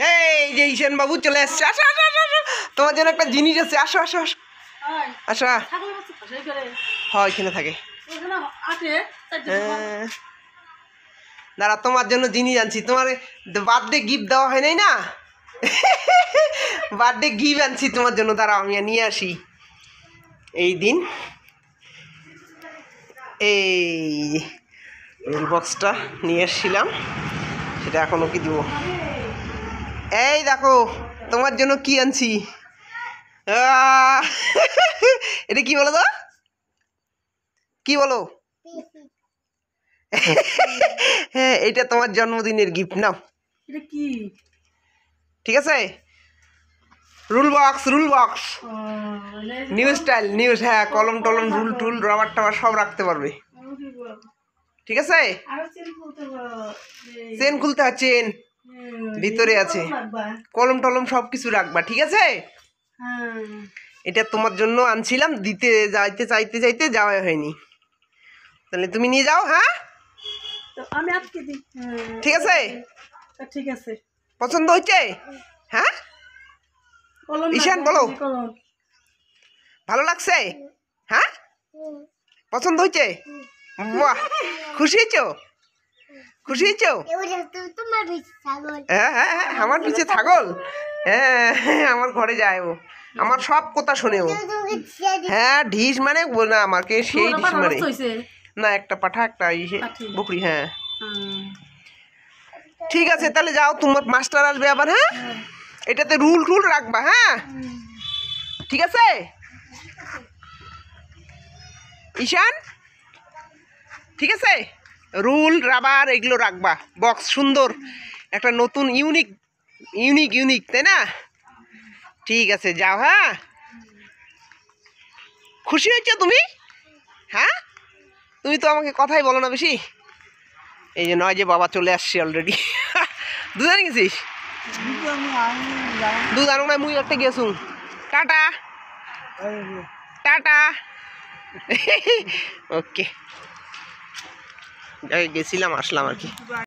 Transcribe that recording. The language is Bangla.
এই যে ঈশান বাবু চলে আসছে, আসো আসো আসো আসো, তোমার জন্য একটা জিনিস আছে, আসো আসো আসো আসো। হ্যাঁ এখানে থাকে। দাঁড়া তোমার জন্য জিনিস আনছি, তোমার বার্থডে গিফট দেওয়া হয় নাই না, বার্থডে গিফট আনছি তোমার জন্য, দাঁড়াও আমি নিয়ে আসি। এই দিন এই রুল বক্সটা নিয়ে এসেছিলাম, সেটা এখনও কি দিব। এই দেখো তোমার জন্য কি আনছি, এটা কি বলো তো, কি বলো? হ্যাঁ এটা তোমার জন্মদিনের গিফট, নাও। এটা কি? ঠিক আছে, rule box, rule box new style news, হ্যাঁ কলম টলম রুল টুল রাবার টাবার সব রাখতে পারবে। ঠিক আছে, চেন খুলতে হয়, চেন ভিতরে আছে, কলম টলম সব কিছু রাখবা। ঠিক আছে, এটা তোমার জন্য আনছিলাম, দিতে যাইতে চাইতে চাইতে যাওয়া হয়নি, তাহলে তুমি নিয়ে যাও। হ্যাঁ আমি আজকে দিই। ঠিক আছে, ঠিক আছে, পছন্দ হয়েছে? হ্যাঁ ঈশান বলো, ভালো লাগছে? হ্যাঁ পছন্দ হয়েছে? বাহ, খুশি হয়েছো? খুশি হয়েছো? হ্যাঁ হ্যাঁ হ্যাঁ আমার পিছে ছাগল, হ্যাঁ আমার ঘরে যায় ও, আমার সব কথা শোনে ও। হ্যাঁ ঢিস মানে না আমাকে সেই ঢিস মানে না, একটা পাঠা একটা ইসে বকরি। হ্যাঁ ঠিক আছে, তাহলে যাও, তোমার মাস্টার আসবে আবার। হ্যাঁ এটাতে রুল টুল রাখবা। হ্যাঁ ঠিক আছে ঈশান, ঠিক আছে, রুল রাবার এগুলো রাখবা, বক্স সুন্দর একটা নতুন ইউনিক ইউনিক ইউনিক, তাই না? ঠিক আছে যাও। হ্যাঁ খুশি হয়েছো তুমি? হ্যাঁ তুমি তো আমাকে কথাই বলো না বেশি। এই যে নয় যে বাবা চলে আসছে অলরেডি। দুধ আনি গেছিস? দুধ আনো না, মুই একটা গেছু। Tata tata. ওকে গেছিলাম আসলাম আর কি।